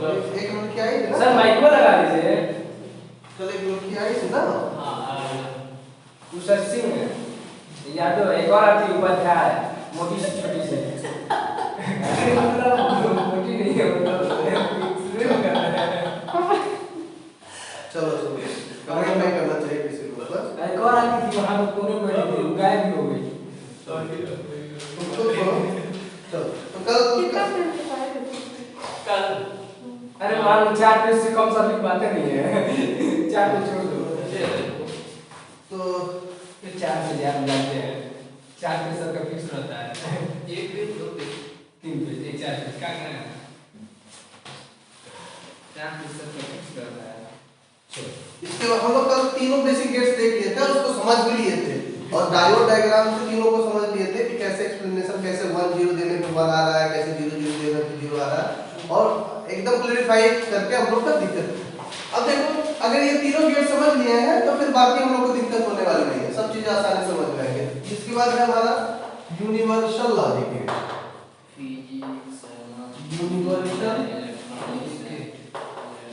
एक लड़की आई थी ना सर माइक को लगा लीजिए। कल एक लड़की आई थी ना उषा सिंह यादव, एक और आती उपाध्याय मोटी सी छोटी सी मतलब मोटी नहीं है चलो कमेंट नहीं करना चाहिए किसी को बस। एक और आती थी वहां पे कोने में बैठी थी, गायब भी हो गई। तुम चुप करो। चलो तो कल अरे मान 4 पेज से कम सब्जेक्ट बातें नहीं है 4 पेज छोड़ दो। तो ये 4 पेज आप जानते हैं 4 पेज सबका फिक्स रहता है। 1 पेज 2 पेज 3 पेज 4 पेज का करना है 4 पेज सबका फिक्स रहता है। इसके बाद हम लोग कल तीनों बेसिक गेट्स देख लिए थे, उसको समझ भी लिए थे और डायोड डायग्राम से तीनों को समझ लिए थे कि कैसे एक्सप्लेनेशन, कैसे 1 0 देने पे 1 आ रहा है, कैसे 0 0 देने पे 0 आ रहा है और एकदम क्लैरिफाई करके हम लोग का दिक्कत है। अब देखो अगर ये तीनों गेट समझ लिए हैं तो फिर बाकी हम लोग को दिक्कत होने वाली नहीं है, सब चीजें आसानी से समझ में आएंगे। इसके बाद है हमारा universal logic gate. Physics universal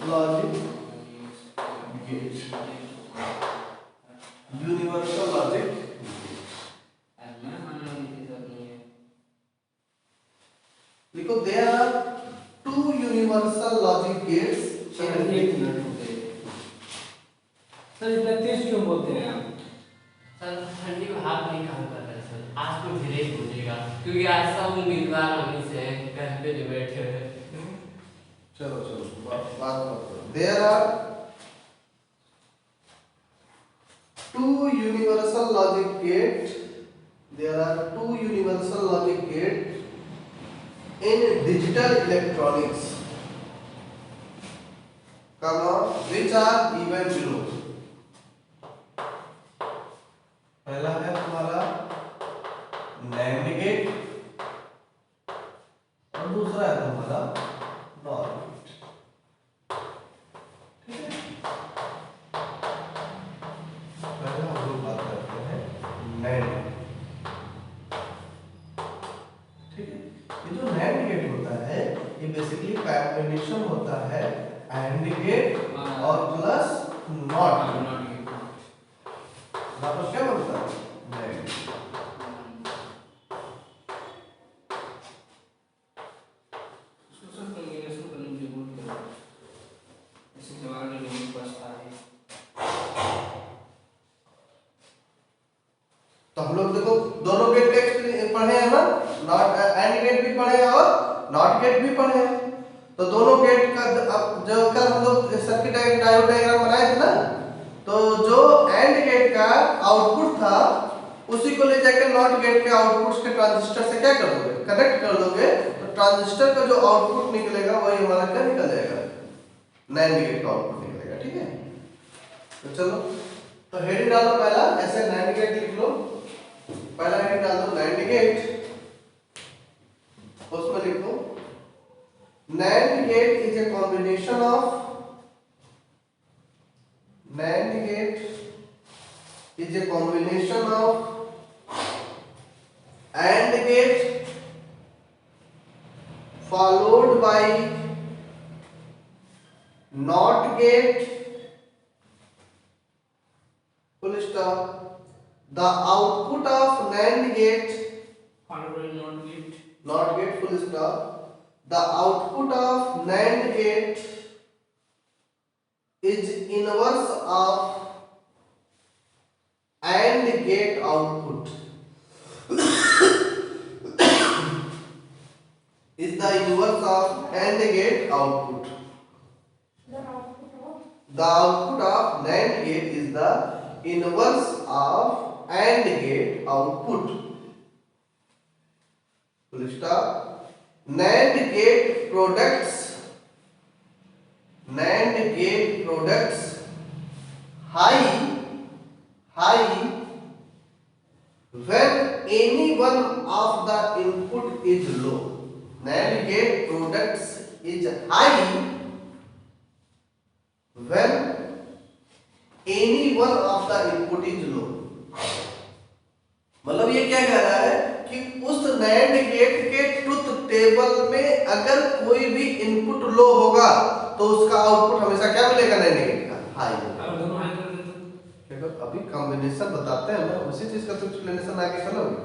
logic gate, universal logic लिखो there are 2 universal logic gates sir एक मिनट रुकिए। सर इतना तेज क्यों बोलते हैं आप? सर ठंडी में हाथ नहीं काम कर रहा है सर, आज तो धीरे ही बोलिएगा क्योंकि आज सब उम्मीदवार हम से घर पे जो बैठे हुए हैं। चलो चलो बात मत करो। There are 2 universal logic gate, there are 2 universal logic gate in digital electronics, comma, which are given below. पहला है तुम्हारा NAND गेट और दूसरा है तुम्हारा NOR गेट। ठीक है, पहला हम लोग बात करते हैं NAND। ठीक है, ये जो NAND गेट होता है ये बेसिकली कॉम्बिनेशन होता है AND गेट और प्लस NOT गेट। वापस क्या बनता है NAND। तो हम लोग देखो दोनों गेट का पढ़े हैं ना, नॉट एंड गेट भी पढ़े हैं और नॉट गेट भी पढ़े हैं। तो दोनों गेट का अब जो कल हम लोग सर्किट डायोड डायग्राम बनाए थे ना, तो जो एंड गेट का आउटपुट था उसी को ले जाकर नॉट गेट के आउटपुट के ट्रांजिस्टर से क्या कर दोगे, कनेक्ट कर दोगे, तो ट्रांजिस्टर का जो आउटपुट निकलेगा वही हमारा क्या निकल जाएगा, NAND गेट का आउटपुट निकलेगा। ठीक है, तो चलो तो हेडिंग डालो पहला, ऐसे NAND गेट लिख लो, पहला हेडिंग डाल दो NAND गेट, उसमें लिखो NAND gate is a combination of NAND gate is a combination of AND gate followed by NOT gate full stop. The output of NAND gate NOT gate full stop. The output of NAND gate is inverse of AND gate output. Is the inverse of AND gate output. The output of NAND gate is the inverse of AND gate output. Full stop. NAND gate products high when any one of the input is low. NAND gate products is high when any one of the input is low. मतलब ये क्या कह रहा है कि उस NAND gate के truth table में अगर कोई भी इनपुट लो होगा तो उसका आउटपुट हमेशा क्या मिलेगा, नेगेटिव का, हाई। अगर दोनों हाई कर दें तो अभी कॉम्बिनेशन बताते हैं ना, उसी चीज का तो एक्सप्लेनेशन आगे करोगे।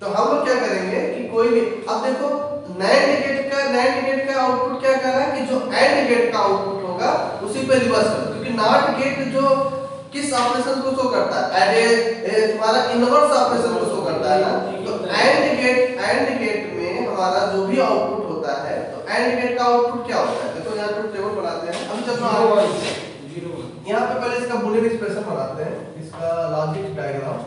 तो हम लोग क्या करेंगे कि कोई भी, अब देखो NAND गेट का आउटपुट क्या कर रहा है कि जो AND गेट का आउटपुट होगा उसी पे रिवर्स कर, क्योंकि NOT गेट जो किस ऑपरेशन को शो करता है, तुम्हारा इनवर्स ऑपरेशन को शो करता है ना। तो AND गेट में हमारा जो भी आउटपुट होता है, तो AND गेट का आउटपुट क्या होता है, देखो यहाँ पे टेबल बनाते हैं। अभी चलो यहाँ पे पहले इसका बूलियन एक्सप्रेशन बनाते हैं, इसका लॉजिक डायग्राम।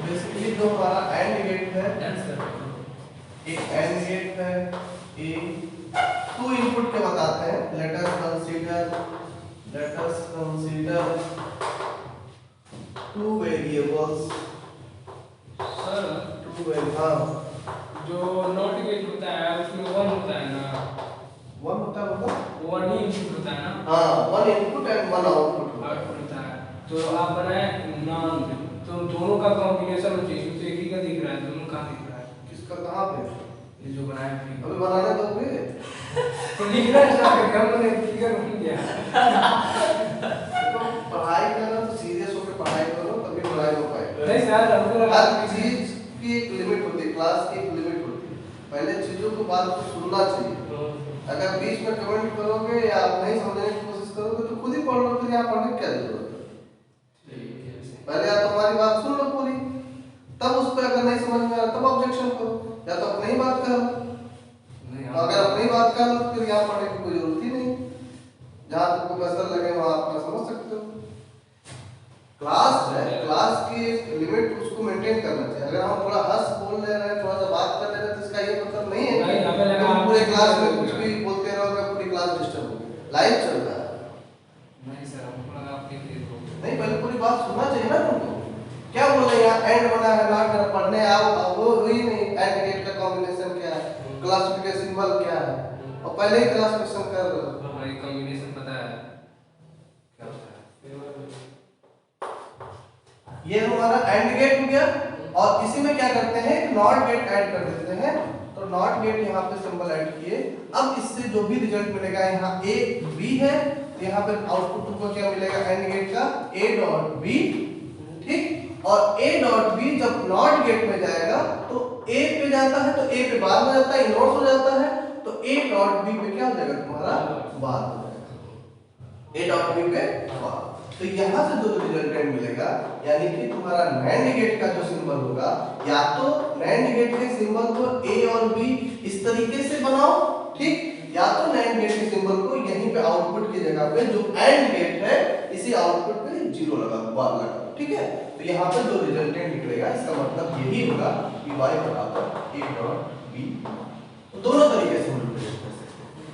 बेसिकली जो हमारा AND गेट है, एक AND गेट है, एक 2 इनपुट के बताते हैं। Let us consider 2 variables. Sir 2 variable, जो नॉट गेट होता है उसमें 1 होता है ना, 1 होता है, मतलब 1 ही इनपुट होता है ना। हाँ, 1 इनपुट एंड 1 आउटपुट होता है। तो आप बनाए नॉन, तो दोनों का कॉम्बिनेशन हो चाहिए, तो एक ही का दिख रहा है, दोनों का दिख रहा है। किसका, कहाँ पे, ये जो बनाए थे अभी बनाने दो फिर। तो लिखना स्टार्ट कर, हमने फिगर बन गया। तो पढ़ाई करना तो सीरियस होकर पढ़ाई करो, तभी पढ़ाई हो पाएगी। नहीं सर, हमको लगा हर चीज की एक लिमिट होती है, क्लास की एक लिमिट होती है। पहले चीजों को बात को सुनना चाहिए। अगर बीच में कमेंट करोगे या आप नहीं समझने की कोशिश करोगे तो खुद ही पढ़ लो, फिर यहाँ पढ़ने की क्या जरूरत है। पहले आप हमारी बात सुन लो पूरी, तब उस पर अगर नहीं समझ में आ रहा तब ऑब्जेक्शन करो, या तो अपनी बात करो। तो अगर अपनी बात कर लो तो फिर यहाँ पढ़ने की कोई जरूरत ही नहीं। जहाँ तुमको बेहतर लगे वहाँ आप समझ सकते हो। क्लास है, क्लास की एक लिमिट उसको मेंटेन करना चाहिए। अगर हम थोड़ा हंस बोल ले रहे हैं, थोड़ा सा बात कर ले रहे हैं, तो इसका ये मतलब नहीं है कि तुम पूरे क्लास में कुछ भी बोलते रहोगे, पूरी क्लास डिस्टर्ब होगी। लाइव चल रहा है। नहीं सर, हमको लगा आप लिख रहे हो। नहीं, पहले पूरी बात सुनना चाहिए ना तुमको। क्या बोल रहे हैं यहाँ, एंड बना है, नॉट पढ़ने आओ, वो हुई नहीं। एंड गेट का कॉम्बिनेशन क्या है, क्लासिफिकेशन सिंबल क्या है, और पहले ही क्लासिफिकेशन कर रहे हो। हमारी कॉम्बिनेशन पता है क्या होता है। ये हमारा एंड गेट हो गया, और इसी में क्या करते हैं, नॉट गेट ऐड कर देते हैं। तो नॉट गेट यहाँ पे सिंबल ऐड किए। अब इससे जो भी रिजल्ट मिलेगा, यहाँ A B है, तो यहाँ पे आउटपुट तुमको क्या मिलेगा एंड गेट का, A डॉट B, ठीक। और A डॉट B जब नॉट गेट में जाएगा तो A पे जाता है, तो A पे बाद में जाता है, इनवर्स हो जाता है, तो A डॉट B पे क्या हो जाएगा तुम्हारा, बाद हो जाएगा, A डॉट B पे बाद। तो यहाँ से जो रिजल्टेंट मिलेगा, यानी कि तुम्हारा NAND गेट का जो सिंबल होगा, या तो NAND गेट के सिंबल को A और B इस तरीके से बनाओ, ठीक, या तो NAND गेट के सिंबल को यहीं पे आउटपुट की जगह पे जो AND गेट है, इसी आउटपुट पे 0 लगा, बार लगा, ठीक है। तो यहाँ पे जो रिजल्टेंट निकलेगा, इसका मतलब यही होगा कि y बराबर A डॉट B। तो दोनों तरीके से हम लोग कर सकते हैं,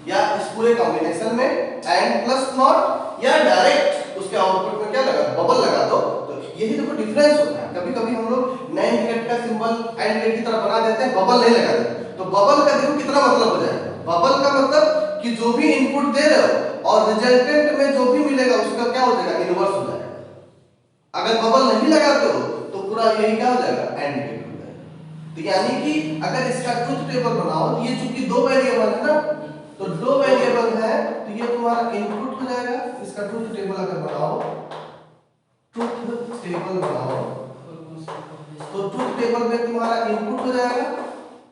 या इस पूरे कॉम्बिनेशन में AND प्लस नॉट, या डायरेक्ट उसके आउटपुट में क्या लगा, बबल लगा दो। तो यही देखो डिफरेंस होता है। कभी कभी हम लोग NAND गेट का सिंबल AND गेट की तरह बना देते हैं, बबल नहीं लगा देते। तो बबल का देखो कितना मतलब हो जाएगा। बबल का मतलब कि जो भी इनपुट दे रहे हो और रिजल्टेंट में जो भी मिलेगा उसका क्या हो जाएगा, इनवर्स हो जाएगा। अगर बबल नहीं लगाते हो तो पूरा यही क्या हो जाएगा, AND गेट हो जाएगा। तो यानी कि अगर इसका ट्रुथ टेबल बनाओ, ये चूंकि 2 वेरिएबल है ना, तो 2 वेरिएबल है, तो ये तुम्हारा इनपुट हो जाएगा। इसका ट्रुथ टेबल अगर बनाओ, ट्रुथ टेबल बनाओ, तो ट्रुथ टेबल में तुम्हारा इनपुट हो जाएगा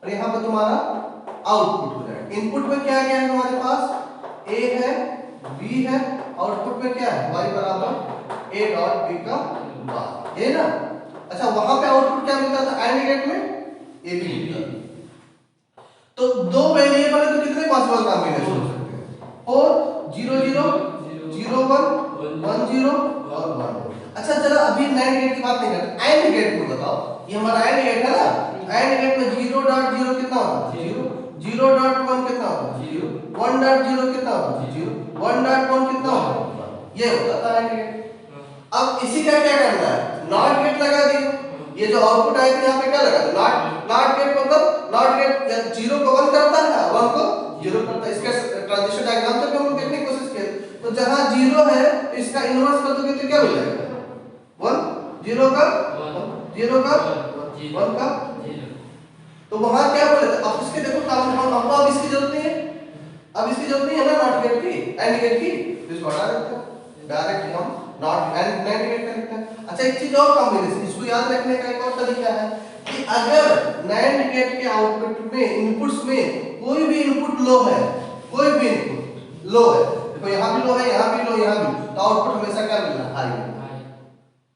और यहाँ पे तुम्हारा आउटपुट हो जाएगा। इनपुट में क्या क्या है हमारे पास, A है, B है, आउटपुट में क्या है, y बराबर A डॉट B का बार, ये ना। अच्छा, वहां पे आउटपुट क्या मिलता था, AND गेट में A B मिलता था। तो 2 वेरिएबल है, तो कितने पॉसिबल कॉम्बिनेशन हो सकते हैं, 4 0 0 0 1 1 0 और 1। अच्छा चलो अभी NAND गेट की बात नहीं करते, AND गेट को बताओ। ये हमारा AND गेट है ना, AND गेट में 0 डॉट 0 कितना होता है, 0 0 डॉट 1 कितना होता है, 0 1 डॉट 0 कितना होता है, 0 1 डॉट 1 कितना होता है, ये होता था AND गेट। अब इसी का क्या करना है, नॉट गेट लगा दिया। ये जो आउटपुट आया था यहाँ पे क्या लगा, नॉट गेट मतलब नॉट गेट 0 को 1 करता है, 1 को 0 करता है। इसका ट्रांजिशन डायग्राम से हम लोग देखने की कोशिश किए, तो जहां 0 है इसका इनवर्स कर दोगे तो क्या हो जाएगा, 1 0 का 1। 0 का, जीरो। 1 का। जीरो। तो वहां क्या बोले थे, अब इसके देखो काम हम हमको अब इसकी जरूरत नहीं है, अब इसकी जरूरत नहीं है ना नॉट गेट की, एंड गेट की, तो इसको हटा देते हैं डायरेक्ट हम नॉट एंड एंड गेट का लिखते हैं। अच्छा एक चीज और कॉम्बिनेशन इसको याद रखने का एक और तरीका है कि अगर नैंड गेट के आउटपुट में इनपुट्स में कोई भी इनपुट लो है, कोई भी इनपुट लो है, देखो यहाँ भी लो है, यहाँ भी लो, यहाँ भी, तो आउटपुट हमेशा क्या मिलना है, हाई।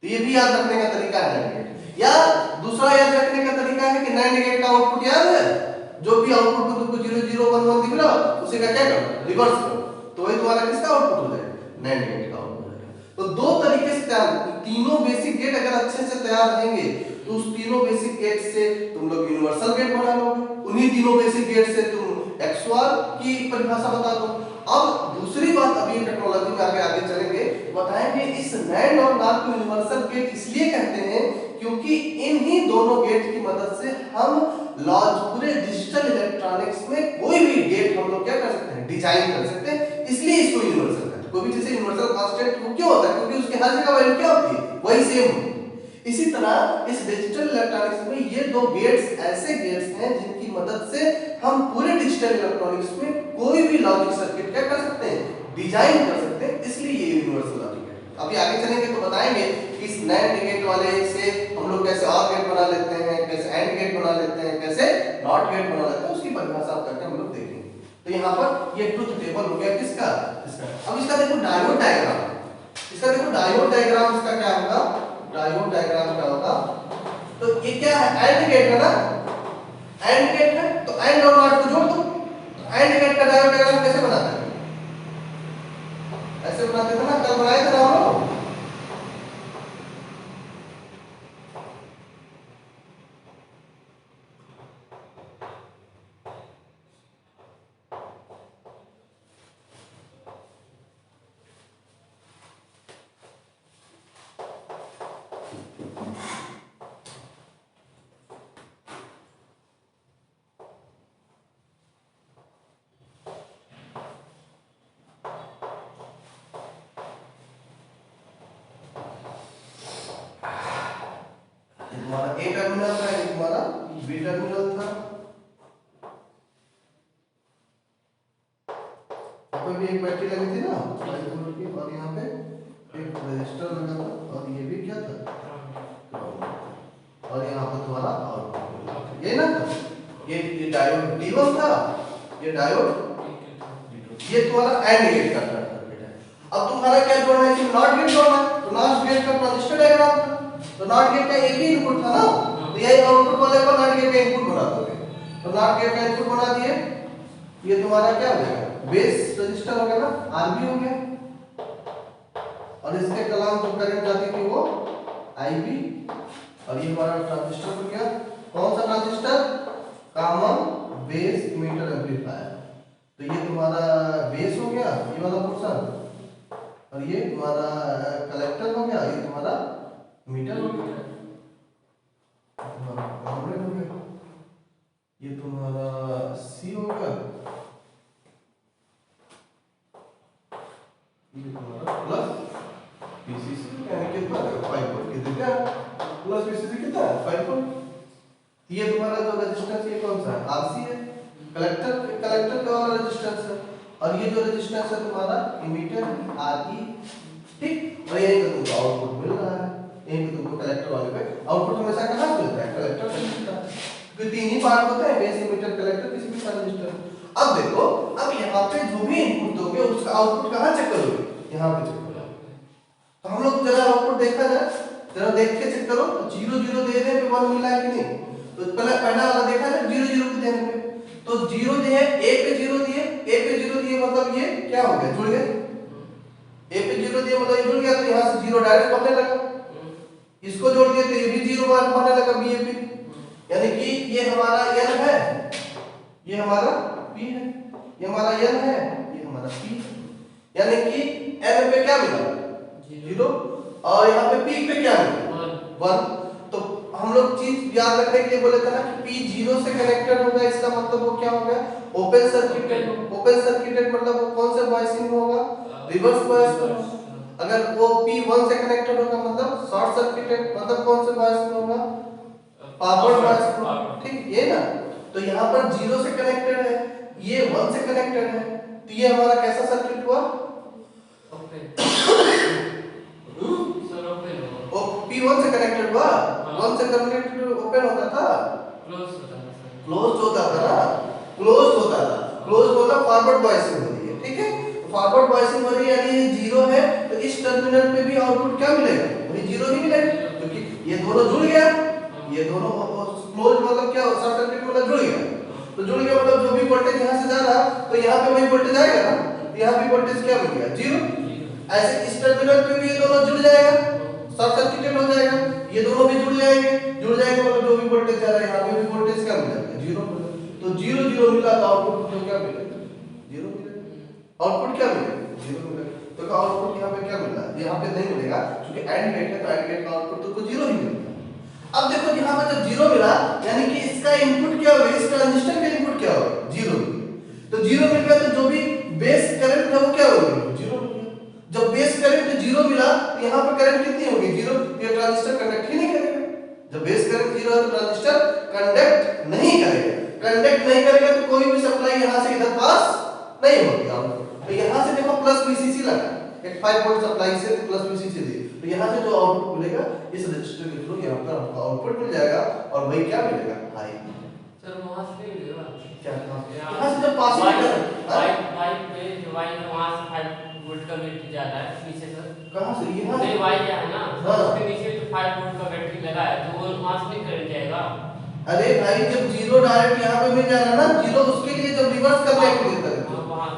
तो ये भी याद रखने का तरीका है नैंड गेट। या दूसरा याद रखने का तरीका है कि नैंड गेट का आउटपुट याद है, जो भी आउटपुट को तुमको 0 0 1 1 दिख रहा है उसी का क्या करो, रिवर्स करो, तो ये तुम्हारा किसका आउटपुट हो जाएगा, नैंड गेट का आउटपुट हो जाएगा। तो दो तरीके से तैयार, तीनों बेसिक गेट अगर अच्छे से तैयार रहेंगे तो उस तीनों बेसिक गेट से तुम लोग यूनिवर्सल गेट बना लोगे, उन्हीं तीनों बेसिक गेट से तुम XOR की परिभाषा बता दो। अब दूसरी बात, अभी टेक्नोलॉजी में आगे आगे चलेंगे, बताएंगे इस नैंड और नार को यूनिवर्सल गेट इसलिए कहते हैं क्योंकि इन्हीं दोनों गेट की मदद से हम पूरे डिजिटल इलेक्ट्रॉनिक्स में कोई भी गेट हम लोग क्या कर सकते हैं, डिजाइन कर सकते हैं, इसलिए इसको यूनिवर्सल कहते हैं। कोई भी जैसे यूनिवर्सल कांस्टेंट वो क्यों होता है, क्योंकि उसके हर जगह वैल्यू क्या होती है, वही सेम होती है। इसी तरह इस डिजिटल इलेक्ट्रॉनिक्स में ये दो गेट्स ऐसे गेट्स हैं जिनकी मदद से हम पूरे डिजिटल इलेक्ट्रॉनिक्स में कोई भी लॉजिक सर्किट क्या कर सकते हैं, डिजाइन कर सकते हैं, इसलिए ये यूनिवर्सल लॉजिक है। अभी आगे चलेंगे तो बताएंगे कि इस नैंड गेट वाले से हम लोग कैसे और गेट बना लेते हैं, कैसे एंड गेट बना लेते हैं, कैसे नॉट गेट बना लेते हैं, उसकी परिभाषा करके हम लोग देखेंगे। तो यहाँ पर ये ट्रुथ टेबल हो गया किसका, इसका। अब इसका देखो डायोड डायग्राम, इसका देखो डायोड डायग्राम इसका क्या होगा, डायोड डायग्राम क्या होगा, तो ये क्या है, एंड गेट है ना, एंड गेट है, तो एंड और नॉट को जोड़ दो। एंड गेट का डायोड डायग्राम कैसे बनाते हैं, ऐसे बनाते थे ना, कल बनाए थे ना हम लोग। तुम्हारा ए टर्मिनल था, ये तुम्हारा बी टर्मिनल था, कोई भी एक बैटरी लगी थी ना, और यहाँ पे एक रजिस्टर लगा था, और ये भी क्या था, और यहाँ पर तुम्हारा आउटपुट ये ना था, ये डायोड D1 था, ये डायोड, ये तुम्हारा एंड गेट का सर्किट है। अब तुम्हारा क्या जोड़ना है, इसमें नॉट गेट जोड़ना है, तो नॉट गेट का ट्रांजिस्टर डायग्राम था, तो नॉट गेट का एक ही इनपुट था ना, तो यही आउटपुट वाले को नॉट गेट का इनपुट बना दोगे, तो नॉट गेट का इनपुट बना दिए, ये तुम्हारा क्या हो जाएगा, बेस रजिस्टर हो गया ना, RB हो गया, और इसके कलाम जो करंट जाती थी वो IB, और ये हमारा ट्रांजिस्टर हो गया, कौन सा transistor, common base emitter amplifier, तो ये तुम्हारा बेस हो गया, ये वाला पोर्शन, और ये तुम्हारा कलेक्टर हो गया, ये तुम्हारा मीटर हो गया, तुम्हारा कॉम्पोनेंट हो गया, ये तुम्हारा C हो गया, ये तुम्हारा प्लस PCC, यानी कितना है 5 वोल्ट, कितना प्लस PCC कितना है 5 वोल्ट। ये तुम्हारा जो रेजिस्टेंस ये कौन सा है, RC है, कलेक्टर का वाला रेजिस्टेंस है, और ये जो रेजिस्टेंस है तुम्हारा इमीटर RE, ठीक, और यही तो तुमको आउटपुट मिल रहा है, यही तो तुमको कलेक्टर वाले पे आउटपुट हमेशा कहाँ से मिलता है, कलेक्टर से मिलता है, क्योंकि तीन ही पार्ट होते हैं, बेस इमीटर कलेक्टर किसी भी ट्रांजिस्टर। अब देखो, अब यहाँ पे जो भी इनपुट दोगे उसका आउटपुट कहाँ चेक करोगे, यहाँ पे चेक करोगे। तो हम लोग जरा आउटपुट देखा जाए, जरा देख के चेक करो, 0 0 दे रहे हैं 1 मिला है कि नहीं, तो पहला वाला देखा जाए 0 0 के देने पे, तो 0 दिए, A पे 0 दिए, A पे 0 दिए, मतलब ये क्या हो गया, जुड़ गया, A पे 0 दिए मतलब ये जुड़ गया, तो यहाँ से 0 डायरेक्ट बनने लगा, इसको जोड़ दिए तो ये भी 0 बनने लगा BAP, यानी कि ये हमारा N है, ये हमारा P है, ये हमारा N है, ये हमारा P है, यानी कि N पे क्या मिला 0, और यहाँ पे P पे क्या मिला 1। तो हम लोग चीज याद रखने के लिए बोले थे ना कि P 0 से कनेक्टेड होगा, इसका मतलब वो क्या हो गया, ओपन सर्किटेड। ओपन सर्किटेड मतलब वो कौन से वॉइसिंग होगा, रिवर्स वॉइस। अगर वो P1 से कनेक्टेड होगा मतलब शॉर्ट सर्किटेड, मतलब कौन से बायस में होगा, फॉरवर्ड बायस में, ठीक ये ना। तो यहाँ पर 0 से कनेक्टेड है, ये 1 से कनेक्टेड है, तो ये हमारा कैसा सर्किट हुआ, वो P1 से कनेक्टेड हुआ, 1 से कनेक्टेड ओपन होता था, क्लोज होता था ना, क्लोज होता था, क्लोज होता फॉरवर्ड बायसिंग हो रही है, ठीक है। फॉरवर्ड बायसिंग हो रही है यानी ये 0 है, तो इस टर्मिनल पे भी आउटपुट क्या मिलेगा, वही 0 ही मिलेगा, क्योंकि ये दोनों जुड़ गया, ये दोनों क्लोज मतलब क्या, शॉर्ट सर्किट मतलब जुड़ गया, तो जुड़ गया मतलब जो भी वोल्टेज यहाँ से जा रहा तो यहाँ पे वही वोल्टेज आएगा ना, तो यहाँ भी वोल्टेज क्या मिल गया, 0। ऐसे इस टर्मिनल पे भी ये दोनों जुड़ जाएगा, शॉर्ट सर्किटेड हो जाएगा, ये दोनों भी जुड़ जाएंगे मतलब जो भी वोल्टेज जा रहा है यहाँ पे भी वोल्टेज क्या मिल जाएगा, 0 मिलेगा। तो 0 0 मिला तो आउटपुट तो क्या मिलेगा, 0 मिलेगा। आउटपुट क्या मिलेगा, 0 मिलेगा। तो आउटपुट यहाँ पे क्या मिल रहा है, यहाँ पे नहीं मिलेगा क्योंकि एंड गेट है, तो एंड गेट का आउटपुट तो 0 ही मिलेगा। अब देखो यहाँ पे जब 0 मिला यानी कि इसका इनपुट क्या होगा, इस ट्रांजिस्टर का इनपुट क्या होगा, 0। तो 0 मिल गया तो जो भी बेस करंट है वो क्या होगी, 0 मिल गया। जब बेस करंट 0 मिला तो यहाँ पे करंट कितनी होगी, 0, ये ट्रांजिस्टर कंडक्ट ही नहीं करेगा। जब बेस करंट 0 है तो ट्रांजिस्टर कंडक्ट नहीं करेगा, कंडक्ट नहीं करेगा तो कोई भी सप्लाई यहाँ से इधर पास नहीं होगी। तो यहाँ से देखो प्लस VCC लगा, एक 5 वोल्ट सप्लाई से प्लस VCC दी, तो यहाँ से जो आउटपुट मिलेगा इस रजिस्टर के थ्रू यहाँ पर हमको आउटपुट मिल जाएगा, और वही क्या मिलेगा, हाई। सर वहां से नहीं मिलेगा क्या यहाँ से जब पास वाई पे जो वाई है वहां से 5 वोल्ट का बैटरी जाता है पीछे सर, कहां से, यहाँ नहीं वाई क्या है ना, हाँ। उसके नीचे जो 5 वोल्ट का बैटरी लगा है तो वो वहां से नहीं करंट जाएगा। अरे भाई जब 0 डायरेक्ट यहाँ पे मिल जा रहा है ना, 0 उसके लिए जब रिवर्स करने के लिए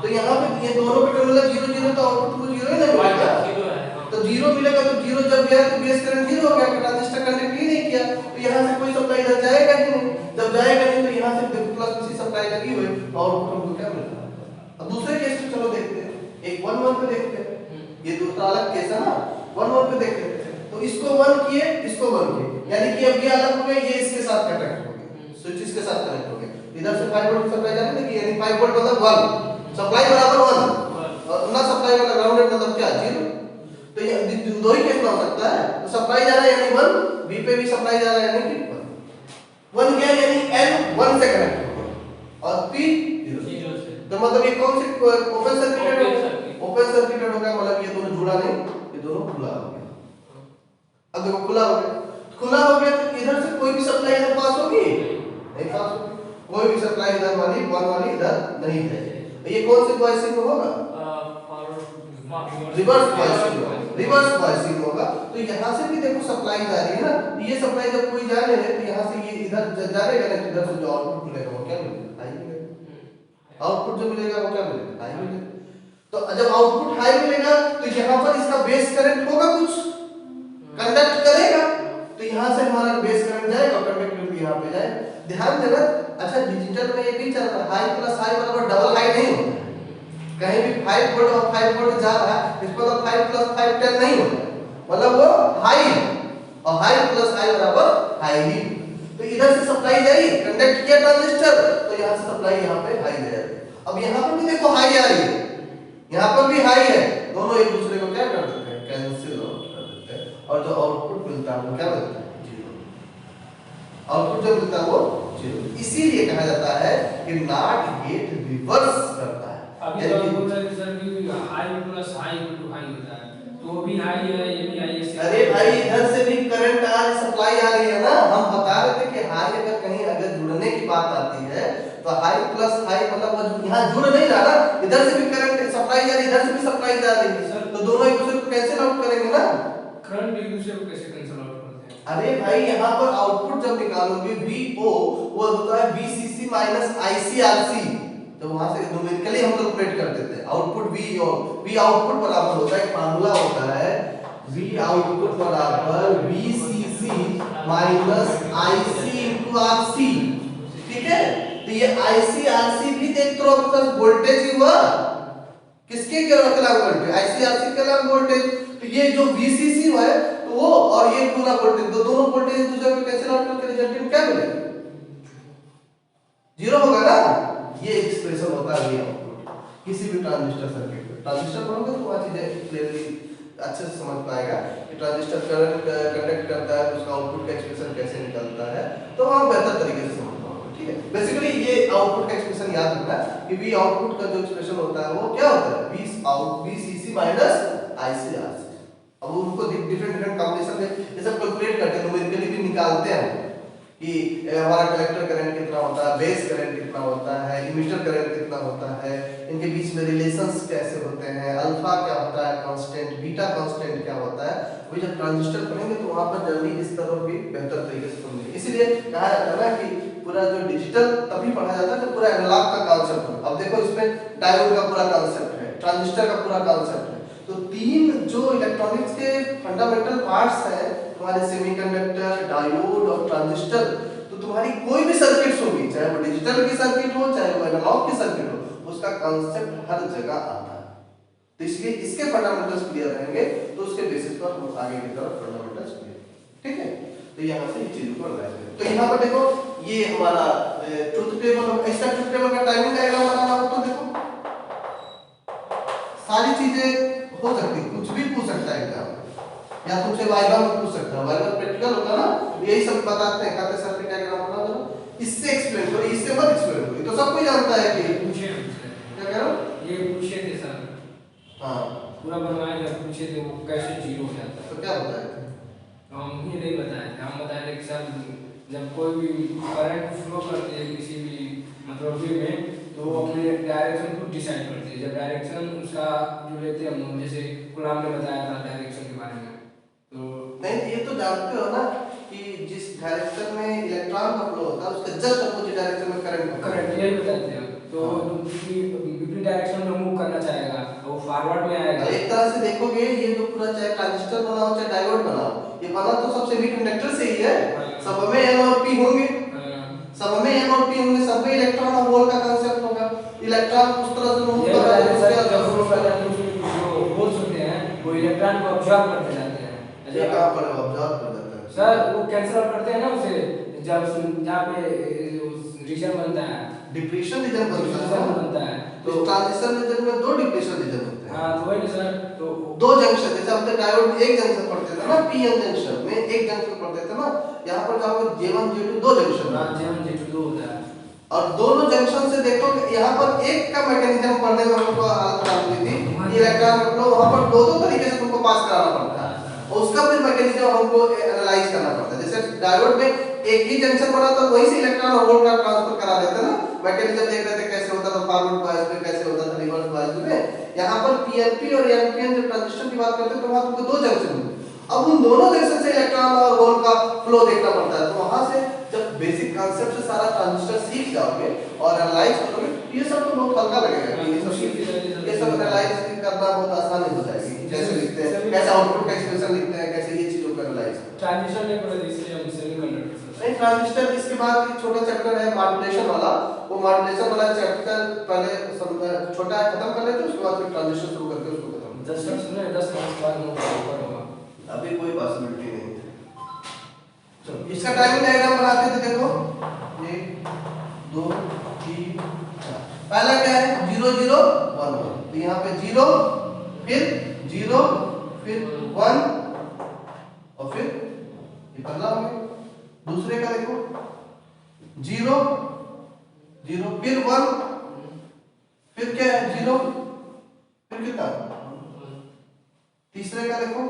तो यहाँ पे ये दोनों पे टर्मिनल 0 0 तो आउटपुट को 0 ही नहीं मिलेगा, 0 है तो 0 मिलेगा तो 0 जब गया तो बेस करंट 0 हो गया, ट्रांजिस्टर कंडक्ट ही नहीं किया, तो यहाँ से कोई सप्लाई इधर जाएगा ही नहीं। जब जाएगा नहीं तो यहाँ से प्लस किसी सप्लाई लगी हुई और हमको क्या मिलेगा। अब दूसरे केस में चलो देखते हैं, एक 1 1 पे देखते हैं, ये दूसरा अलग केस है ना, 1 1 पे देखते हैं। तो इसको 1 किए, इसको 1 किए, यानी कि अब ये अलग हो गए, ये इसके साथ कनेक्ट हो गए, स्विच इसके साथ कनेक्ट हो गए, इधर से 5 वोल्ट सप्लाई जाने लगी, यानी 5 वोल्ट मतलब 1 सप्लाई बराबर 1 और ना सप्लाई वाला ग्राउंडेड मतलब क्या, 0। तो ये दो ही केस में हो सकता है, तो सप्लाई जा रहा है यानी 1, बी पे भी सप्लाई जा रहा है यानी कि 1 गया यानी N 1 से कनेक्ट हो गया और P 0 से, तो मतलब ये कौन सी ओपन सर्किटेड हो गया, ओपन सर्किटेड हो गया, मतलब ये दोनों जुड़ा नहीं, ये दोनों खुला हो गया। अब देखो खुला हो गया, खुला हो गया तो इधर से कोई भी सप्लाई इधर पास होगी, नहीं पास होगी, कोई भी सप्लाई इधर वाली 1 वाली इधर नहीं है। ये कौन से बायसिंग में होगा, रिवर्स बायसिंग होगा। तो यहाँ से भी देखो सप्लाई जा रही है ना, ये सप्लाई जब कोई जा रही है तो यहाँ से ये इधर जाएगा ना, इधर से जो आउटपुट मिलेगा वो क्या मिलेगा, हाई मिलेगा। आउटपुट जो मिलेगा वो क्या मिलेगा, हाई मिलेगा। तो जब आउटपुट हाई मिलेगा तो यहाँ पर इसका बेस करंट होगा, कुछ कंडक्ट करेगा, तो यहाँ से हमारा बेस करंट जाएगा, कंडक्टिविटी यहाँ पे जाएगा। ध्यान देना, अच्छा डिजिटल में ये भी चल रहा है, हाई प्लस हाई बराबर डबल हाई नहीं होता, कहीं भी 5 वोल्ट और 5 वोल्ट जा रहा है इस पर 5 प्लस 5 10 नहीं होता, मतलब वो हाई है और हाई प्लस हाई बराबर हाई ही। तो इधर से सप्लाई जाएगी, कंडक्ट किया ट्रांजिस्टर, तो यहाँ से सप्लाई यहाँ पे हाई जाएगी। अब यहाँ पर भी देखो हाई आ रही है, यहाँ पर भी हाई है, दोनों एक दूसरे को क्या कर देते हैं, कैंसिल आउट कर देते हैं, और जो आउटपुट मिलता है वो क्या मिलता है, 0। आउटपुट जो मिलता है वो 0। इसीलिए कहा जाता है कि नॉट गेट रिवर्स करता है। अभी तो बोल रहे सर कि high plus high to high होता है, तो भी हाई है, ये भी हाई है। अरे भाई इधर से भी करंट आ रही, सप्लाई आ रही है ना, हम बता रहे थे कि हाई अगर कहीं अगर जुड़ने की बात आती है तो हाई प्लस हाई मतलब यहाँ जुड़ नहीं रहा ना, इधर से भी करंट सप्लाई जा रही है, इधर से भी सप्लाई जा रही है, तो दोनों एक दूसरे को कैंसिल आउट करेंगे ना, करंट एक दूसरे को कैसे कैंसिल आउट करते हैं। अरे भाई यहाँ पर आउटपुट जब निकालोगे VO वो होता है VCC माइनस ICRC, तो वहां से न्यूमेरिकली हम कैलकुलेट कर देते हैं आउटपुट V आउटपुट बराबर होता है, एक फार्मूला होता है V आउटपुट बराबर VCC minus IC into RC, ठीक है। तो ये IC RC भी एक तरह का वोल्टेज ही हुआ, किसके खिलाफ वोल्टेज, IC RC के खिलाफ वोल्टेज। तो ये जो VCC है तो वो और ये पूरा वोल्टेज, तो दोनों वोल्टेज एक दूसरे को कैंसिल आउट करके रिजल्टेंट क्या मिलेगा, 0 होगा ना। ये एक्सप्रेशन होता है ये आउटपुट किसी भी ट्रांजिस्टर सर्किट में। ट्रांजिस्टर पढ़ोगे तो वह चीजें क्लियरली अच्छे से समझ पाएगा कि ट्रांजिस्टर करंट कंडक्ट करता है तो उसका आउटपुट का एक्सप्रेशन कैसे निकलता है, तो वहाँ बेहतर तरीके से समझ पाओगे। ठीक है, बेसिकली ये आउटपुट का एक्सप्रेशन याद रखना कि वी आउटपुट का जो एक्सप्रेशन होता है वो क्या होता है, V out VCC minus ICRC। अब उनको डिफरेंट कॉम्बिनेशन में ये सब कैलकुलेट करके न्यूमेरिकली भी निकालते हैं कि हमारा कलेक्टर करंट कितना होता है, बेस करंट कितना होता है, इमिटर करंट कितना होता है, इनके बीच में रिलेशंस कैसे होते हैं, अल्फा क्या होता है कांस्टेंट, बीटा कांस्टेंट क्या होता है। वही जब ट्रांजिस्टर पढ़ेंगे तो वहां पर जल्दी इस तरह भी बेहतर तरीके से समझेंगे। इसीलिए कहा जाता है ना कि पूरा जो डिजिटल तभी पढ़ा जाता है जब पूरा एनालॉग का कांसेप्ट हो। अब देखो इसमें डायोड का पूरा कांसेप्ट है, ट्रांजिस्टर का पूरा कांसेप्ट है, तो तीन जो इलेक्ट्रॉनिक्स के फंडामेंटल पार्ट्स हैं तुम्हारे सेमीकंडक्टर, डायोड और ट्रांजिस्टर, तो तुम्हारी कोई भी सर्किट होगी, चाहे वो डिजिटल की सर्किट हो चाहे वो एनालॉग की सर्किट हो, उसका कांसेप्ट हर जगह आता है। तो इसलिए इसके फंडामेंटल्स क्लियर रहेंगे तो उसके बेसिस पर हम आगे की तरफ फंडामेंटल्स क्लियर। ठीक है, तो यहाँ से ये चीजों को लगाएंगे। तो यहाँ पर देखो ये हमारा ट्रुथ टेबल, इसका ट्रुथ टेबल का टाइमिंग डायग्राम बनाना हो तो देखो सारी चीजें हो सकती, कुछ भी पूछ सकता है एग्जाम में, या तुमसे वाइवा में पूछ सकता है, वाइवा प्रैक्टिकल होता है ना, यही सब बताते हैं, कहते हैं सर्किट डायग्राम बना दो, इससे एक्सप्लेन करो, इससे मत एक्सप्लेन करो, ये तो सब कोई जानता है कि पूछे क्या कह रहा हूं, ये पूछे थे सर, हां पूरा बनवाए जब पूछे थे वो कैसे जीरो हो जाता है, तो क्या बताया थे? हम ये नहीं बताए थे, हम बताए थे कि सर जब कोई भी करंट फ्लो करती है किसी भी मतलब वे में तो वो अपने डायरेक्शन को डिसाइड करती है। जब डायरेक्शन उसका जो लेते हैं हम, जैसे गुलाम ने बताया था डायरेक्शन के बारे में, तो नहीं ये तो जानते हो ना कि जिस डायरेक्शन में इलेक्ट्रॉन का फ्लो होता है उसके जस्ट अपोजिट डायरेक्शन में करंट यही बताते हैं, तो विपरीत डायरेक्शन में मूव करना चाहेगा तो वो फॉरवर्ड में आएगा। एक तरह से देखोगे ये जो पूरा चाहे ट्रांजिस्टर बनाओ चाहे डायोड बनाओ, ये बना तो सब सेमीकंडक्टर से ही है, सब में N और P होंगे, सब में N और P होंगे, सब में इलेक्ट्रॉन और होल का कांसेप्ट होगा, इलेक्ट्रॉन उस तरह से मूव कर रहा है जो होल्स होते हैं वो इलेक्ट्रॉन को ऑब्जर्व करते जाते हैं। ये कहां पर ऑब्जर्व कर जाता है सर वो कैंसिल करते हैं ना उसे, जब जहाँ पे रीजन बनता है, डिप्लीशन रीजन बनता है, तो ट्रांजिशन रीजन में दो डिप्लीशन रीजन होते हैं। हाँ तो वही सर, तो दो जंक्शन, जैसे अपने डायोड एक जंक्शन पढ़ते थे ना, पीएन जंक्शन में एक जंक्शन पढ़ते थे ना, यहाँ पर जाओगे J1 J2 दो जंक्शन, J1 J2 दो होता है, और दोनों जंक्शन से देखो यहाँ पर एक का मैकेनिज्म पढ़ने में हमको हालत खराब हुई थी, इलेक्ट्रॉन का फ्लो वहाँ पर दो तरीके से तुमको पास कराना पड़ता है और उसका फिर मैकेनिज्म हमको एनालाइज करना पड़ता है। जैसे डायोड में एक ही जंक्शन बना तो वहीं से इलेक्ट्रॉन और होल का ट्रांसफर करा देते ना, मैकेनिज्म देख रहे थे कैसे होता था, फॉरवर्ड बायस में कैसे होता था, रिवर्स बायस में। यहाँ पर पीएनपी और एनपीएन जब ट्रांजिस्टर की बात करते हैं तो वहाँ तुमको दो जंक्शन मिलते, अब उन दोनों जंक्शन से इलेक्ट्रॉन और होल का फ्लो देखना पड़ता है। तो वहाँ से जब बेसिक कांसेप्ट से सारा ट्रांजिस्टर सीख जाओगे और एनालाइज करोगे, ये सब तो बहुत हल्का लगेगा, ये सब एनालाइज करना बहुत आसान हो जाएगी, कैसे लिखते हैं, कैसे आउटपुट का एक्सप्रेशन लिखते हैं, कैसे ये चीजों को एनालाइज। ट्रांजिस्टर नहीं पढ़े इसलिए हम सेमीकंडक्टर नहीं ट्रांजिस्टर, इसके बाद एक छोटा चैप्टर है मॉड्यूलेशन वाला, वो मॉड्यूलेशन वाला चैप्टर पहले छोटा खत्म कर लेते हैं, उसके बाद फिर ट्रांजिस्टर शुरू करके उसको खत्म। 10 मिनट बाद होगा, अभी कोई पॉसिबिलिटी नहीं है। चलो इसका टाइमिंग डायग्राम बनाते थे, देखो 1 2 3 4, पहला क्या है 0 0 1 1, तो यहाँ पे 0 फिर 0 फिर 1 और फिर ये पहला हो गया। दूसरे का देखो 0 0 फिर 1 फिर क्या है 0 फिर कितना, तीसरे का देखो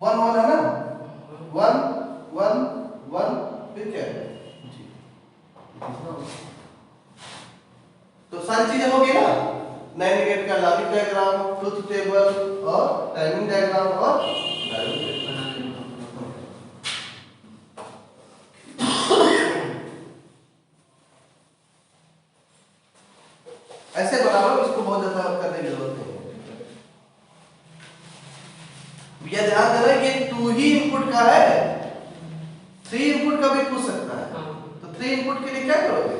1 1 है ना, 1 1 1 फिर क्या है जी, तो सारी चीजें हो गई ना, नैन गेट का लॉजिक डायग्राम, ट्रुथ टेबल और टाइमिंग डायग्राम और डायोड। ऐसे बनाओ, इसको बहुत ज्यादा करने की जरूरत नहीं है। यह ध्यान देना कि 2 ही इनपुट का है, 3 इनपुट का भी पूछ सकता है, तो 3 इनपुट के लिए क्या करोगे,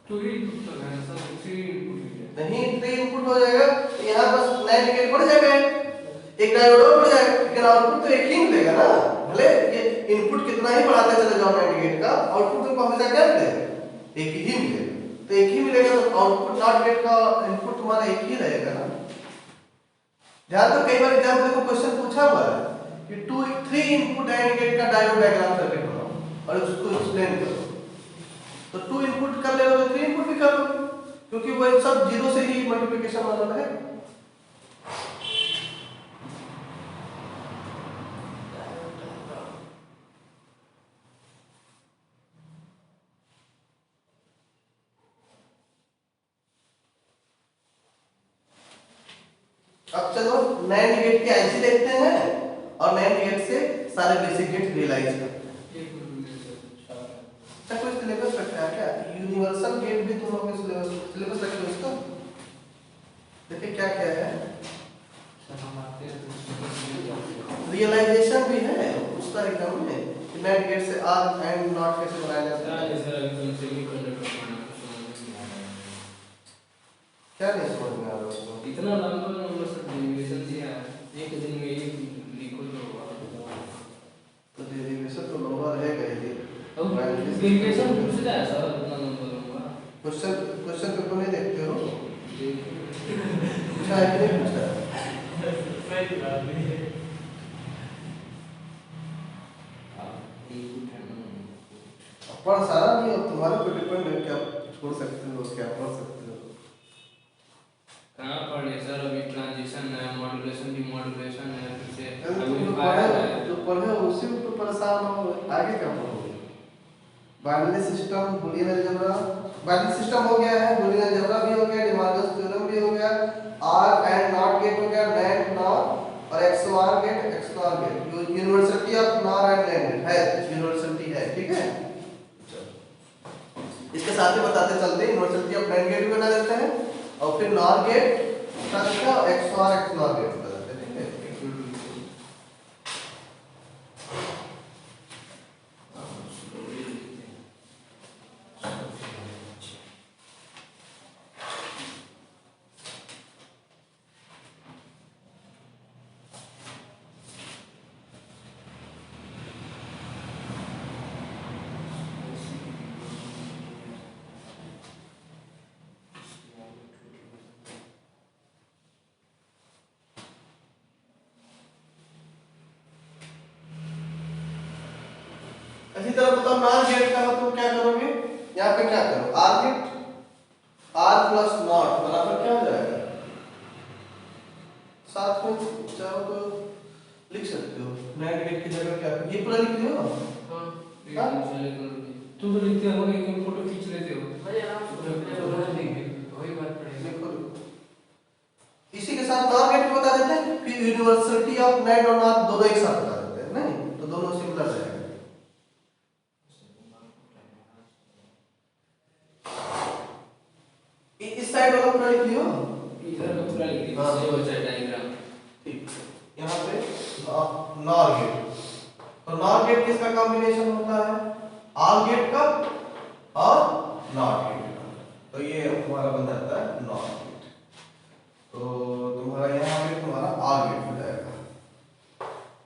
2 ही इनपुट तो है सर, 3 इनपुट नहीं 3 इनपुट हो जाएगा, तो यहाँ बस नया गेट बढ़ जाएगा, एक डायोड और बढ़ जाएगा, लेकिन आउटपुट तो एक ही मिलेगा ना, भले ये इनपुट कितना ही बढ़ाते चले जाओ नया गेट का, आउटपुट तुमको हमेशा क्या मिलेगा, एक ही मिलेगा, तो एक ही मिलेगा, तो आउटपुट नॉट गेट का इनपुट तुम्हारा एक ही रहेगा ना, ध्यान दो, कई बार एग्जाम में देखो क्वेश्चन पूछा हुआ है कि 3 इनपुट एंड गेट का डायोड डायग्राम सर्किट बनाओ और उसको एक्सप्लेन करो। तो 2 इनपुट कर ले तो 3 इनपुट भी कर लो, क्योंकि वो सब जीरो से ही मल्टीप्लिकेशन वाला है। अब चलो नैंड गेट की आईसी देखते हैं और नैंड गेट से सारे बेसिक गेट रियलाइज करते हैं। अच्छा कोई सिलेबस रखा है क्या? यूनिवर्सल गेट भी तुम लोग के सिलेबस रखे हो इसका? देखिए क्या क्या है, रियलाइजेशन भी है उसका एग्जाम में, नैंड गेट से आर एंड नॉट कैसे बनाया जाता है। क्या नहीं समझ में आ रहा उसको? इतना लंबा लंबा सब डेरिवेशन दिया है, एक दिन में एक लिखो तो डेरिवेशन तो लंबा रहेगा ही। अब डेरिवेशन पूछ रहा है सर, इतना लंबा क्वेश्चन पेपर नहीं देखते हो? पूछा है कि नहीं पूछा है? सही बात है। पढ़ सारा नहीं हो, तुम्हारे पर डिपेंड है, क्या छोड़ सकते हो क्या पढ़ सकते हो। कहाँ पढ़े सर, अभी ट्रांजिशन है, मॉड्यूलेशन डिमॉड्यूलेशन है, फिर से तुम जो पढ़े जो पढ़े उसी में तो परेशान हो, आगे क्या पढ़ोगे? Binary system, Boolean algebra, binary system हो गया है, बूलियन अलजेब्रा भी हो गया, डिमार्गस थ्योरम भी हो गया, आर एंड नॉट गेट हो गया, नैंड नॉट और XOR gate, XOR gate, university of NOR and NAND है, यूनिवर्सिटी है, ठीक है। इसके साथ ही बताते चलते यूनिवर्सिटी ऑफ नैंड गेट भी बना देते हैं और फिर नॉर गेट का एक्सओआर एक्सओआर गेट बता देते हैं, ठीक है। इसी तरह बताओ नॉर गेट का तुम क्या करोगे? यहाँ पे क्या करो, OR gate, OR plus not बराबर क्या हो जाएगा? साथ में चाहो तो लिख सकते हो, नैंड गेट की जगह क्या, ये पूरा लिख दियो। हाँ तुम तो लिखते हो, एक फोटो खींच लेते हो। वही बात पड़ेगी। इसी के साथ नॉर गेट बता देते हैं, फिर यूनिवर्सिटी ऑफ नैंड और नॉट दोनों एक साथ बता देते हैं, नहीं तो दोनों सिमिलर रहेगा। इस साइड वाला पूरा लिख लियो, इधर का पूरा लिख दिया, हाँ। ये हो जाए डायग्राम। ठीक, यहाँ पे नॉर गेट, तो नॉर गेट किसका कॉम्बिनेशन होता है? आर गेट का और नॉट गेट का, तो ये हमारा बन जाता है नॉर गेट। तो तुम्हारा यहाँ पे तुम्हारा आर गेट हो जाएगा,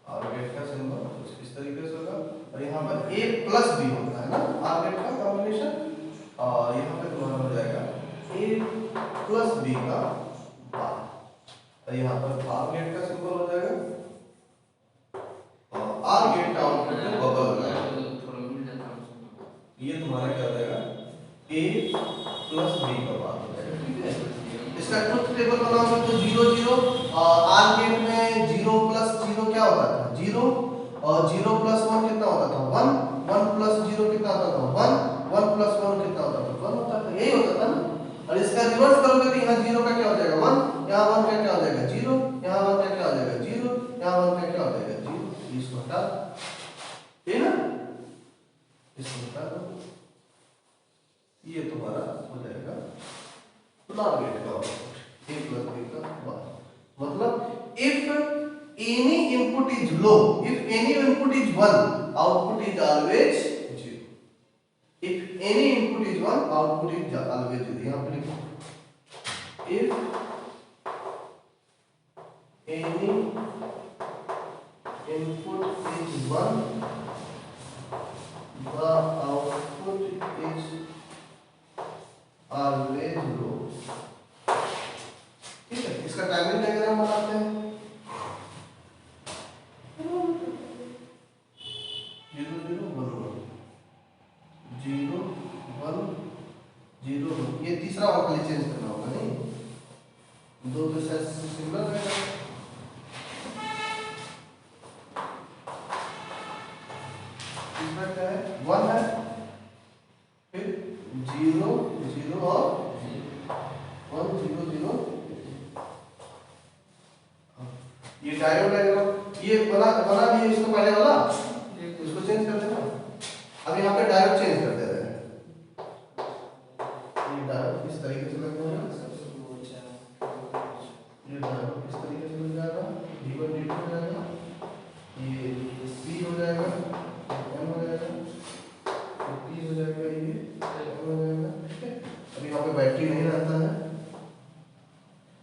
आर गेट का सिंबल कुछ इस तरीके से होगा और यहाँ पर ए प्लस बी होता है ना आर गेट का कॉम्बिनेशन, और यहाँ पे तुम्हारा हो जाएगा ए प्लस बी का बार, तो यहाँ पर आर गेट का सिंबल हो जाएगा और आर गेट का आउटपुट में बबल हो जाएगा। ये तुम्हारा क्या हो जाएगा? ए प्लस बी का बार हो जाएगा, ठीक है। इसका ट्रुथ टेबल बनाओगे तो 0 0 आर गेट में 0 प्लस 0 क्या होता था? 0 और 0 प्लस 1 कितना होता था? 1, 1 प्लस 0 कितना होता था? 1, 1 प्लस 1 कितना होता था? 1 होता था, यही होता था ना। और इसका रिवर्स करोगे तो यहाँ 0 का क्या हो जाएगा? 1, यहाँ 1 का क्या हो जाएगा? 0, यहाँ 1 का क्या हो जाएगा? 0, यहाँ 1 का क्या हो जाएगा? 0। इसको हटा दो, ठीक है ना, इसको हटा दो, ये तुम्हारा हो जाएगा नॉर गेट का आउटपुट ए प्लस बी का बार। मतलब if any input is low, if any input is 1, output is always 0। If any input is 1, output is always 0। यहाँ पे लिखो if any input is 1, the output is always low, ठीक है। इसका timing diagram बनाते हैं। तीसरा वाला खाली चेंज करना होगा, नहीं दो तो शायद सिमिलर रहेगा। तीसरा क्या है, 1 है, फिर 0 0 और 1 0 0। ये डायोड डायग्राम ये बना दिए इसको पहले वाला, इसको चेंज कर देना। अब यहाँ पे डायोड चेंज कर दे रहे हैं। ये डायोड किस तरीके से लग रहा है, ये डायोड किस तरीके से लग जाएगा, D1 D2 हो जाएगा, ये C हो जाएगा, M हो जाएगा, P हो जाएगा, ये M हो जाएगा, ठीक है। अब यहाँ पे बैटरी नहीं रहता है,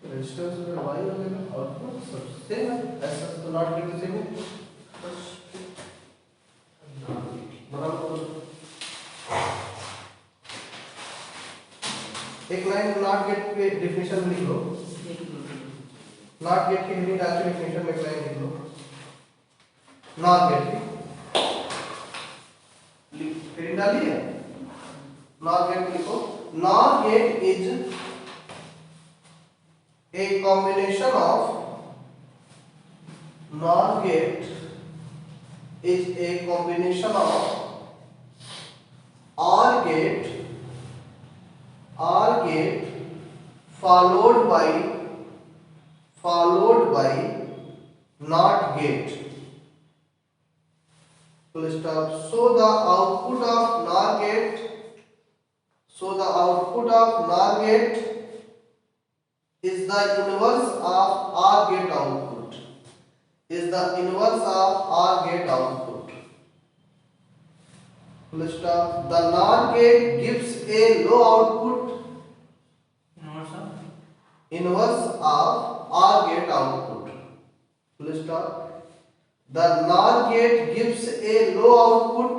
रेजिस्टेंस में Y हो जाएगा, आउटपुट सब सेम है, ऐसा तो नॉट गेट सेम है। एक लाइन नॉट गेट के डेफिनेशन लिख लो, नॉट गेट की हेडिंग डाल के डेफिनेशन में एक लाइन लिख लो, नॉट गेट की हेडिंग डाली है, नॉट गेट लिखो। Not gate is a combination of NOR gate is a combination of OR gate followed by NOT gate, full stop. So the output of NOR gate is the inverse of OR gate output, full stop. The NOR gate gives a low output, inverse of OR gate output, full stop. The NOR gate gives a low output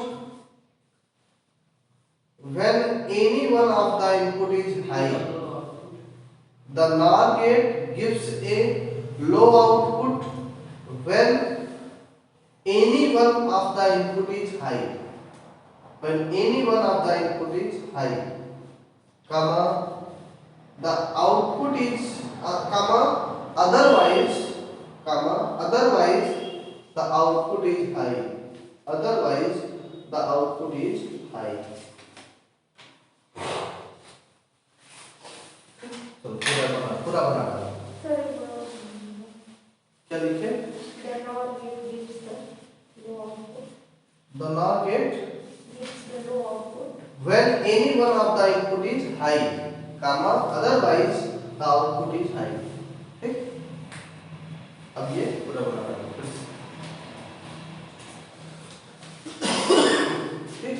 when any one of the input is high. The NOR gate gives a low output when any one of the input is high. Comma, the output is otherwise the output is high. तो पूरा बना क्या लिखे, the NOR gate when any one of the input is high, comma otherwise the output is high, ठीक। अब ये पूरा बना ठीक।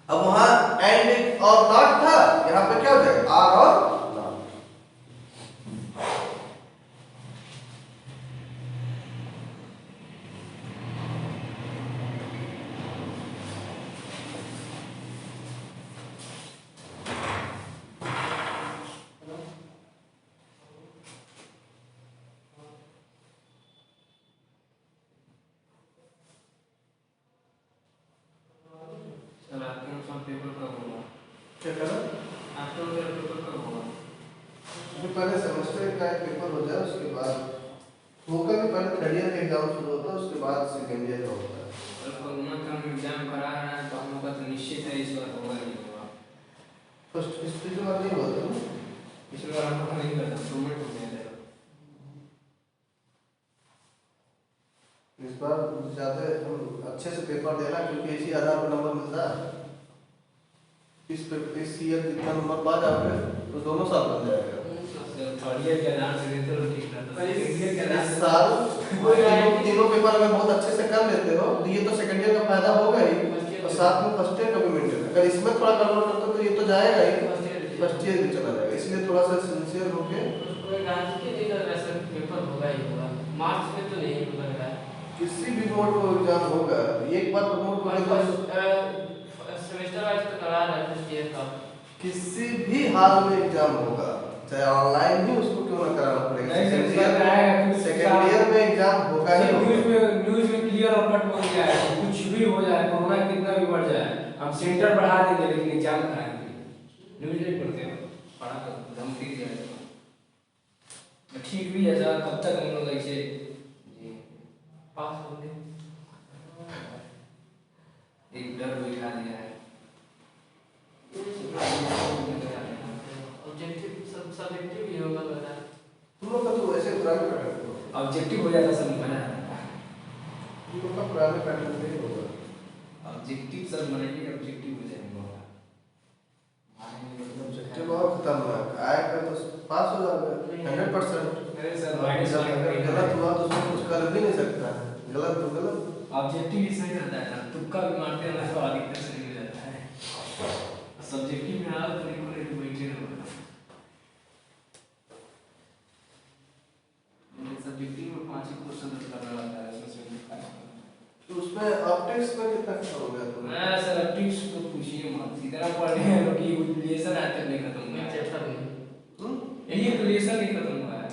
अब वहां एंड और नॉट था, यहाँ पे क्या हो जाएगा, आर और पहले सेमेस्टर का एक पेपर हो जाए, उसके बाद होगा कि पहले थर्ड ईयर का एग्जाम शुरू होता है, उसके बाद सेकंड ईयर का होता है। और कोरोना का एग्जाम करा रहा है तो हम लोग का तो निश्चित है इस बार होगा नहीं होगा। फर्स्ट इस बार नहीं हुआ था, पिछली बार हम लोग नहीं करता, इंप्रूवमेंट हो गया था। इस बार ज़्यादा हम अच्छे से पेपर देना, क्योंकि इसी आधार पर नंबर मिलता है। इस ईयर जितना नंबर पा जाओगे तो दोनों साल बन जाएगा। थर्ड ईयर के आधार से देते हो ठीक रहता है। सेकंड ईयर के आधार इस साल तीनों पेपर अगर बहुत अच्छे से कर लेते हो तो ये तो सेकंड ईयर का फायदा होगा ही, और साथ में फर्स्ट ईयर का भी मेंटेन। अगर इसमें थोड़ा गड़बड़ करते तो ये तो जाएगा ही, फर्स्ट ईयर भी चला जाएगा। इसलिए थोड़ा सा सिंसियर होके कोई गारंटी नहीं लग रहा सर, पेपर होगा ही होगा। मार्च में तो नहीं लग रहा है। किसी भी बोर्ड को एग्जाम होगा, एक बार प्रमोट होगा सेमेस्टर वाइज तो करा रहा है फर्स्ट ईयर का, किसी भी हाल में एग्जाम होगा, चाहे ऑनलाइन ही उसको क्यों ना कराना पड़ेगा। सेकंड ईयर में एग्जाम होगा ही होगा। न्यूज़ में क्लियर और कट हो गया है, कुछ भी हो जाए, कोरोना कितना भी बढ़ जाए, हम सेंटर बढ़ा देंगे लेकिन एग्जाम कराएंगे। न्यूज़ नहीं पढ़ते हो, खड़ा कर धमकी दिया है। ठीक भी है सर, कब तक हम लोग ऐसे जी पास होंगे। एक डर बैठा दिया है। ऑब्जेक्टिव सब सब्जेक्टिव ही होगा बता। तुम लोग का तो वैसे पुराने पैटर्न होगा, ऑब्जेक्टिव हो जाता सब मजा आता। तुम लोग का पुराने पैटर्न में ही होगा। ऑब्जेक्टिव सर बनाएंगे, ऑब्जेक्टिव हो जाएंगे ऑब्जेक्टिव और खतरनाक आएगा तो पास हो जाओगे 100%। अरे सर अगर गलत हुआ तो उसमें कुछ कर भी नहीं सकता है, गलत तो गलत। ऑब्जेक्टिव ही सही रहता है सर, तुक्का भी मारते हैं ना तो अधिकतर सही हो जाता है। सब्जेक्टिव में आप तो नहीं बैठे रहो। सब्जेक्टिव में 5 ही क्वेश्चन करना रहता है, उसमें तो उसमें ऑप्टिक्स में कितना खत्म हो गया तुम? मैं सर ऑप्टिक्स को पूछिए मत, इतना पढ़े हैं लोग कि रिलेशन आज तक नहीं खत्म हुआ है। चैप्टर नहीं यही रिलेशन नहीं खत्म हुआ है।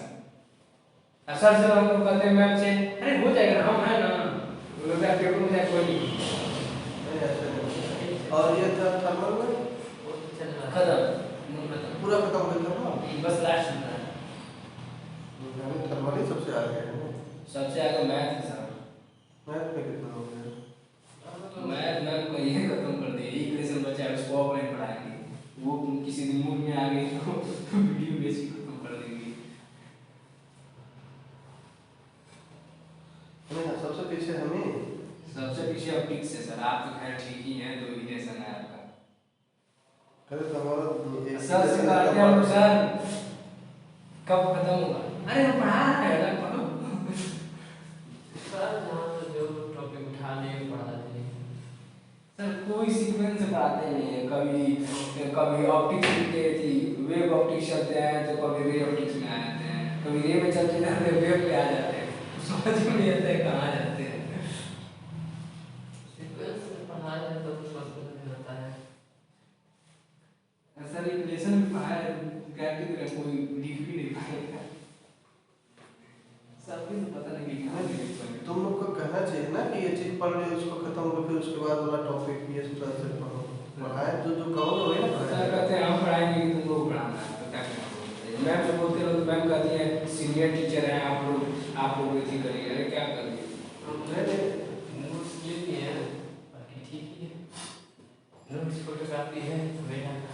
सर से हम लोग कहते हैं मैम से, अरे हो जाएगा ना, हम है ना, वो लोग का पेपर में कोई नहीं नहीं ऐसे नहीं। और ये था थर्मल में वो तो चल रहा है। खत्म पूरा खत्म हो गया था। बस लास्ट में है। मैंने थर्मल ही सबसे आगे है ना। सबसे आगे मैथ है सर। मैथ में कितना हो गया? मैथ को ये खत्म कर दिया, इक्वेशन बचा है उसको ऑफलाइन पढ़ाएंगे, वो किसी दिन मूड में आ गई तो वीडियो बेस ही खत्म कर देंगे। नहीं सबसे पीछे हमें सबसे पीछे ऑप्टिक्स है सर, आप तो खैर ठीक ही हैं, 2 ही लेसन है आपका। अरे तो हमारा सर से कहते हैं हम सर कब खत्म होगा, अरे हम पढ़ा रहे हैं ना, पढ़ो। सर जहाँ तो जो टॉपिक उठा लिए पढ़ाते हैं। सर कोई सीक्वेंस से पढ़ाते नहीं है, कभी ऑप्टिक्स के थी वेव ऑप्टिक्स चलते हैं तो कभी रे ऑप्टिक्स में आ जाते हैं, कभी रे में चलते जाते हैं वेव पे आ जाते हैं, समझ में नहीं आता है कहाँ जाते हैं। सीक्वेंस से पढ़ाया जाए तो कुछ समझ में आता है। सर एक लेसन भी पढ़ा है, गारंटी दे रहा हूं कोई लिख भी नहीं पाएगा, सबको तो पता नहीं लिखना नहीं लिख पाएंगे। तुम लोग को कहना चाहिए ना कि ये चीज पढ़ लो उसको खत्म हो फिर उसके बाद वाला टॉपिक ये सब से पढ़ो। पढ़ाए जो जो कहो तो वही ना सर कहते हैं हम पढ़ाएंगे कि तुम लोग पढ़ाना है, तो क्या करें। मैम से बोलते रहो तो मैम कहती है सीनियर टीचर हैं आप लोग ऐसी करिए, अरे क्या करिए। नहीं नोट्स ये भी है, बाकी ठीक ही है। नोट्स फोटोकॉपी है बेटा का।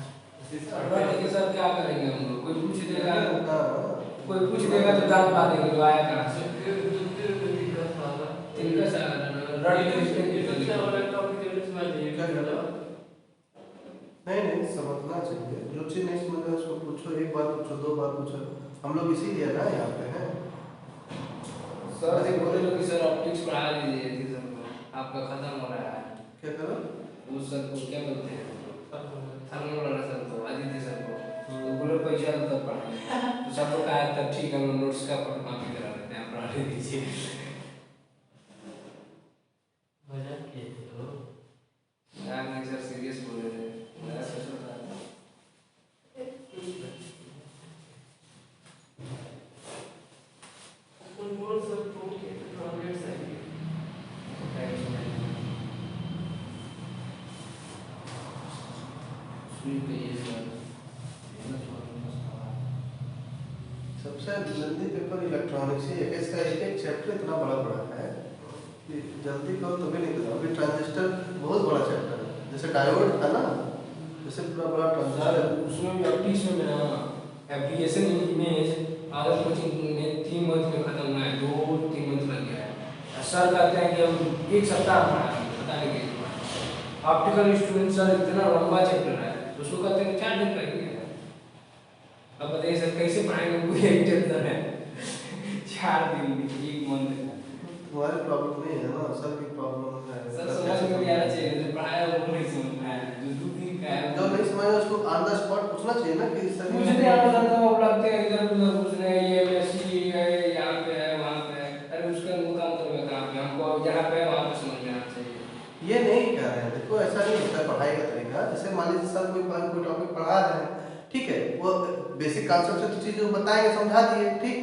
सर क्या करेंगे हम लोग, कोई पूछ देगा हाँ कोई पूछ देगा तो जान पा देंगे जो आया कहाँ से। तिनका सा नहीं समझना चाहिए, जो चीज नहीं समझ रहा उसको पूछो, एक बार पूछो 2 बार पूछो, हम लोग इसीलिए ना यहाँ पे हैं। सर से बोले लोग कि सर ऑप्टिक्स पढ़ा लीजिए थी सर को, आपका खत्म हो रहा है। क्या करो? उस सर को क्या बोलते हैं, थर्मल वाला सर को, आदित्य सर को, तो बोले पैसा तो तब पढ़ाएंगे, तो सब लोग कहा तब ठीक है हम नोट्स का फोटोकॉपी करा देते हैं, आप पढ़ा दीजिए। मजाक किए थे तो यार नहीं सर सीरियस बोल रहे थे, मेरा सच बता रहा हूँ। मोर सब फोन के प्रोग्रेस है। सुन पे ये सर सबसे जल्दी पेपर इलेक्ट्रॉनिक्स ही है, इसका एक चैप्टर इतना बड़ा है कि जल्दी करो तो भी नहीं करो। अभी ट्रांजिस्टर बहुत बड़ा चैप्टर है, जैसे डायोड था ना, जैसे पूरा बड़ा ट्रांजिस्टर। उसमें भी ऑप्टिक्स में ना एप्लीकेशन इमेज आदर कोचिंग में 3 मंथ में खत्म हुआ है, 2-3 मंथ लग गया है। सर कहते हैं कि हम 1 सप्ताह पढ़ाएंगे, पता नहीं कैसे। ऑप्टिकल स्टूडेंट सर इतना लंबा चैप्टर है, तो उसको कहते हैं 4 दिन करेंगे। अब बताइए सर कैसे पढ़ाएंगे, पूरे एक चैप्टर है 4 दिन 1 मंथ। तुम्हारी प्रॉब्लम नहीं है ना, सर की प्रॉब्लम है। सर समझ में नहीं आना चाहिए, जो पढ़ाया वो नहीं समझ में आया, जो 2 दिन का है जो नहीं समझ उसको ऑन द स्पॉट पूछना चाहिए ना कि सर मुझे नहीं आता था, वो लगते हैं इधर उधर पूछने, ये एमएससी है यहाँ पे है वहाँ पे है, अरे उसका मुकाम तो है कहाँ पे, हमको जहाँ पे है वहाँ पे समझ में आना चाहिए। ये नहीं कह रहे हैं, देखो ऐसा नहीं होता है पढ़ाई का तरीका। जैसे मान लीजिए सर कोई टॉपिक पढ़ा रहे हैं, ठीक है, वो बेसिक कॉन्सेप्ट से तो चीज़ें बताएंगे, समझा दिए, ठीक।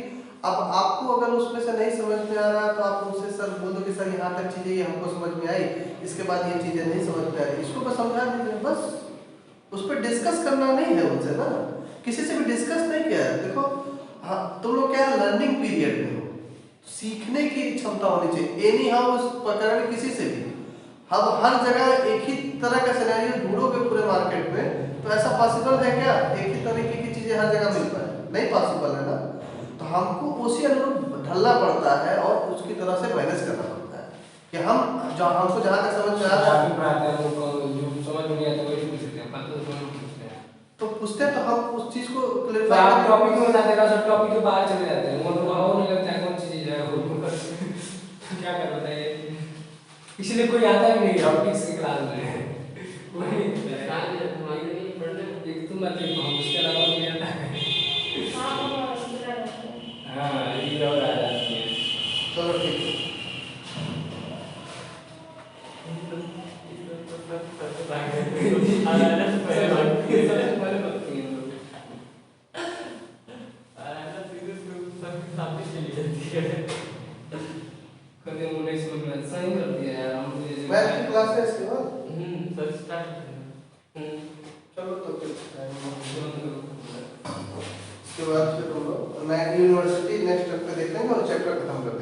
अब आपको अगर उसमें से नहीं समझ में आ रहा तो आप उनसे सर बोल दो कि सर यहाँ तक चीज़ें ये हमको समझ में आई, इसके बाद ये चीज़ें नहीं समझ में आ रही, इसको बस समझा दीजिए, बस उस पर डिस्कस करना नहीं है उनसे ना किसी से भी डिस्कस नहीं किया है। देखो हाँ, तुम लोग क्या लर्निंग पीरियड में हो, सीखने की क्षमता होनी चाहिए। एनी हाउ उस प्रकार किसी से भी हम हर जगह एक ही तरह का सिनेरियो ढूंढोगे पूरे मार्केट में, तो ऐसा पॉसिबल है क्या एक ही तरीके की चीजें हर जगह मिल पाए? नहीं पॉसिबल है ना। तो हमको उसी अनुरूप ढलना पड़ता है और उसकी तरह से मैनेज करना पड़ता है कि हम जो हमको जहाँ तक समझ में आ रहा है जो समझ में नहीं आता वही पूछ सकते हैं, पर तो उसमें पूछते हैं। तो पूछते हैं, तो हम उस चीज को तो क्लेरिफाई आप टॉपिक में बताते हैं, सब टॉपिक के बाहर चले जाते हैं, वो नहीं लगता है कौन सी चीज है वो क्या कर बताइए। इसलिए कोई आता भी नहीं ऑप्टिक्स की क्लास में, कोई नहीं आता है। एक तुम आते हो, उसके अलावा कोई आता है? हाँ ये और आ जाती है। चलो ठीक है। कभी वो नहीं समझ में सही कर दिया यार हमको जैसे मैथ की क्लास है इसके बाद। सर स्टार्ट चलो तो फिर तुरंत उसके बाद फिर हम लोग नई यूनिवर्सिटी नेक्स्ट स्टेप पे देख लेंगे और चैप्टर खत्म कर देंगे।